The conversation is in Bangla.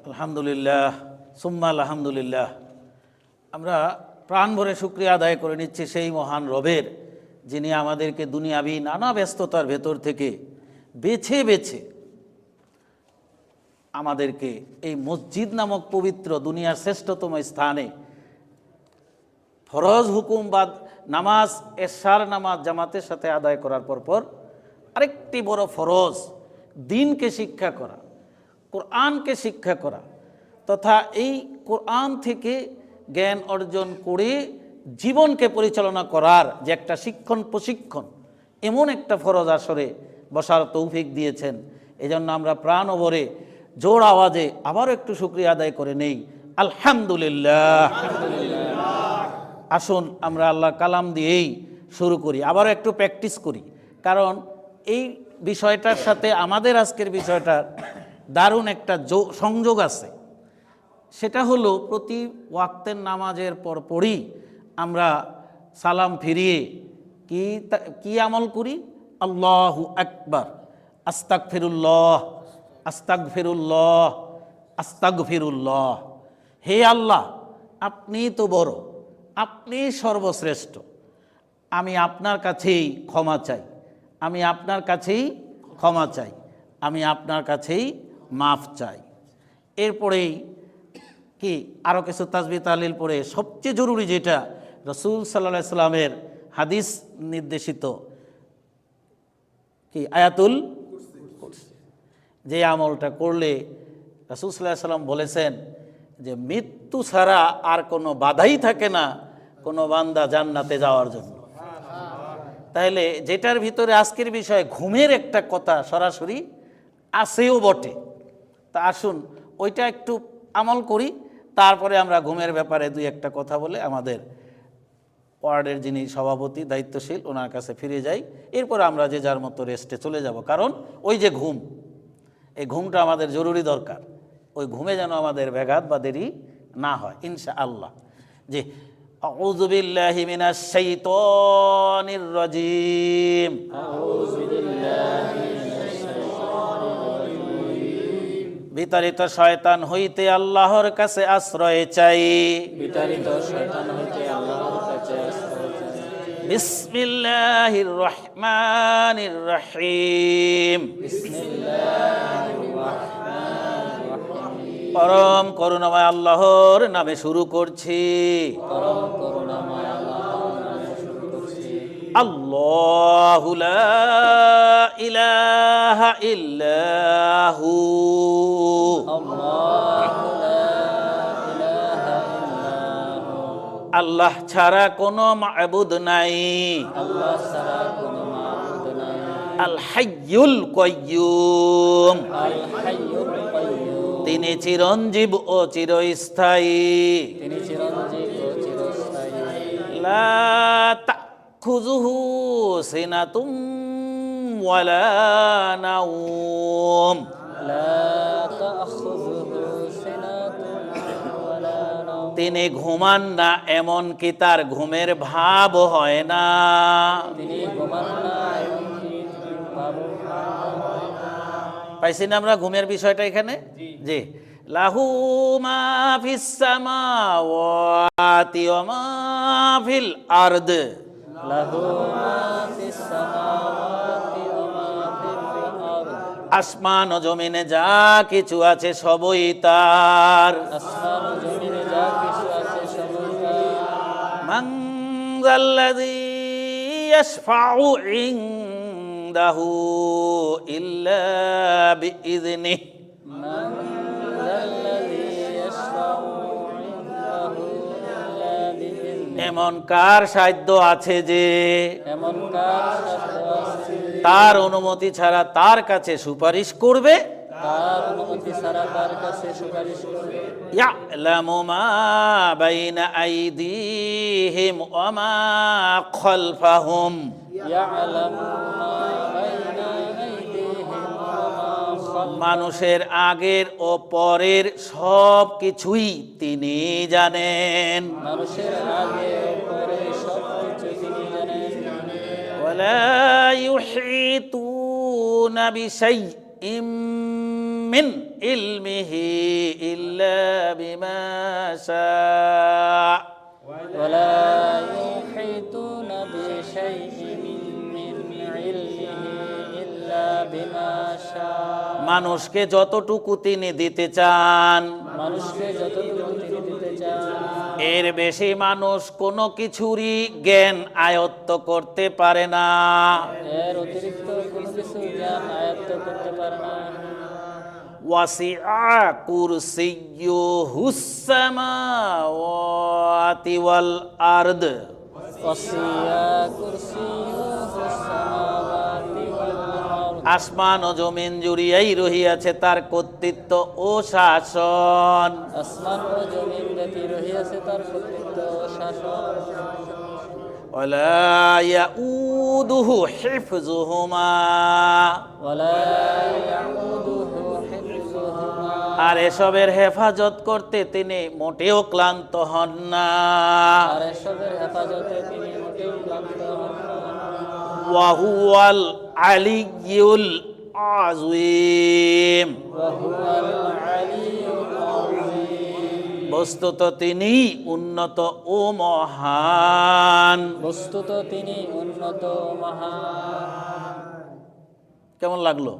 আলহামদুলিল্লাহ সুম্মা আলহামদুলিল্লাহ। আমরা প্রাণ ভরে শুকরিয়া আদায় করে নিচ্ছি সেই মহান রবের, যিনি আমাদেরকে দুনিয়াবি নানা ব্যস্ততার ভেতর থেকে বেছে বেছে আমাদেরকে এই মসজিদ নামক পবিত্র দুনিয়ার শ্রেষ্ঠতম স্থানে ফরজ হুকুম বা নামাজ, এশার নামাজ জামাতের সাথে আদায় করার পর আরেকটি বড় ফরজ, দিনকে শিক্ষা করা, কোরআনকে শিক্ষা করা তথা এই কোরআন থেকে জ্ঞান অর্জন করে জীবনকে পরিচালনা করার যে একটা প্রশিক্ষণ, এমন একটা ফরজ আসরে বসার তৌফিক দিয়েছেন। এজন্য আমরা প্রাণ ভরে জোর আওয়াজে আবারও একটু শুকরিয়া আদায় করে নেই, আলহামদুলিল্লাহ। আসুন আমরা আল্লাহর কালাম দিয়েই শুরু করি, আবারও একটু প্র্যাকটিস করি, কারণ এই বিষয়টার সাথে আমাদের আজকের বিষয়টার দারুণ একটা সংযোগ আছে। সেটা হলো প্রতি ওয়াক্তের নামাজের পরপরই আমরা সালাম ফিরিয়ে কি আমল করি? আল্লাহু আকবার, আস্তাগফিরুল্লাহ, আস্তাগফিরুল্লাহ, আস্তাগফিরুল্লাহ। হে আল্লাহ, আপনি তো বড়, আপনি সর্বশ্রেষ্ঠ, আমি আপনার কাছেই ক্ষমা চাই, আমি আপনার কাছেই ক্ষমা চাই, আমি আপনার কাছেই মাফ চাই। এরপরেই কি আরও কিছু তাসবিহ তাহলিল পড়ে সবচেয়ে জরুরি যেটা রাসূল সাল্লাল্লাহু আলাইহি সাল্লামের হাদিস নির্দেশিত কি আয়াতুল কুরসি, যে আমলটা করলে রাসূল সাল্লাল্লাহু আলাইহি সাল্লাম বলেছেন যে মৃত্যু ছাড়া আর কোনো বাধাই থাকে না কোনো বান্দা জান্নাতে যাওয়ার জন্য। তাহলে যেটার ভিতরে আজকের বিষয়ে ঘুমের একটা কথা সরাসরি আসেও বটে, তা আসুন ওইটা একটু আমল করি, তারপরে আমরা ঘুমের ব্যাপারে দুই একটা কথা বলে আমাদের ওয়ার্ডের যিনি সভাপতি দায়িত্বশীল ওনার কাছে ফিরে যাই। এরপর আমরা যে যার মতো রেস্টে চলে যাব, কারণ ওই যে ঘুম, এই ঘুমটা আমাদের জরুরি দরকার। ওই ঘুমে যেন আমাদের ব্যাঘাত বা দেরি না হয় ইনশাআল্লাহ। যে আউযু বিল্লাহি মিনাশ শাইতানির রাজীম, আউযু বিল্লাহি মিনাশ শাইতানির রাজীম। বিতাড়িত শয়তান হইতে আল্লাহর কাছে আশ্রয় চাই, বিতাড়িত শয়তান হইতে আল্লাহর কাছে আশ্রয় চাই। বিসমিল্লাহির রহমানির রহিম, বিসমিল্লাহির রহমানির রহিম। পরম করুণাময় আল্লাহর নামে শুরু করছি, পরম করুণাময় আল্লাহর নামে শুরু করছি। আল্লাহু লা ইলাহা ইল্লাহু, আল্লাহু লা ইলাহা ইল্লাহু। আল্লাহ ছাড়া কোনো মাবুদ নাই, আল্লাহ ছাড়া কোনো মাবুদ নাই। আল হাইয়ুল কাইয়্যুম, আল হাইয়ুল কাইয়্যুম। তিনি চিরঞ্জীব ও চিরস্থায়ী, তিনি চিরঞ্জীব ও চিরস্থায়ী। লা তাখুযুহু সিনাতুম ওয়ালা নাওম, লা তাখুযুহু সিনাতুম ওয়ালা নাওম। তিনি ঘুমান না এমন কি তার ঘুমের ভাব হয় না, তিনি ঘুমান না এমন কি ভাব হয় না। পাইছি না আমরা ঘুমের বিষয়টা এখানে? জি। লাহু মা ফিস সামাওয়াতি ওয়া মা ফিল আরদ, লাহু মা ফিস সামাওয়াতি ওয়া মা ফিল আরদ। আসমান ও জমিনে যা কিছু আছে সবই তার, আসমান ও জমিনে যা কিছু আছে সবই তার। মান যাল্লাযী ইয়াশফাউ ইনদাহু ইল্লা বিইযনিহি, মান যাল্লাযী ইয়াশফাউ ইনদাহু ইল্লা বিইযনিহি। এমন কার সাধ্য আছে যে, এমন কার সাধ্য আছে তার অনুমতি ছাড়া তার কাছে সুপারিশ করবে, তার অনুমতি ছাড়া তার কাছে সুপারিশ করবে। ইয়ালামু মা বাইনা আইদিহিম ওয়া মা খালফাহুম, ইয়ালামু মা বাইনা আইদিহিম ওয়া মা খালফাহুম। মানুষের আগের ও পরের সব কিছুই তিনি জানেন, মানুষের আগের ও পরের সব কিছু তিনি জানেন। ওয়ালা ইউহিতুনা বিশাইইম মিন ইলমিহি ইল্লা বিমা শাআ ولا يحيطون بشيء من علمه إلا بما شاء মানুষকে যতটুকু তিনি দিতে চান মানুষকে যতটুকু তিনি দিতে চান এর বেশি মানুষ কোনো কিছুরই জ্ঞান আয়ত্ত করতে পারে না। এর অতিরিক্ত কোনো কিছু জ্ঞান আয়ত্ত করতে পারে না। ওয়াসিআ কুরসিয়্যুহুস সামাওয়াতি ওয়াল আরদ ওয়াসিয়া কুরসিয়ুহুস সামাওয়াতি ওয়াল আরদ আসমান ও জমিন জুড়িয়াই রহিয়াছে তার কর্তৃত্ব ও শাসন। আসমান ও জমিন ব্যতী রহিয়াছে তার কর্তৃত্ব ও শাসন। ওয়ালা ইয়াউদুহু হিফযুহুমা ওয়ালা ইয়াউদুহু হিফযুহুমা আর এসবের হেফাজত করতে তিনি মোটেও ক্লান্ত হন না। আর এসবের হেফাজতে তিনি মোটেও ক্লান্ত হন না। ওয়া হুয়াল আলিয়্যুল আযীম ওয়া হুয়াল আলিয়্যুল আযীম বস্তুত তিনি উন্নত ও মহান। বস্তুত তিনি উন্নত ও মহান। কেমন লাগলো?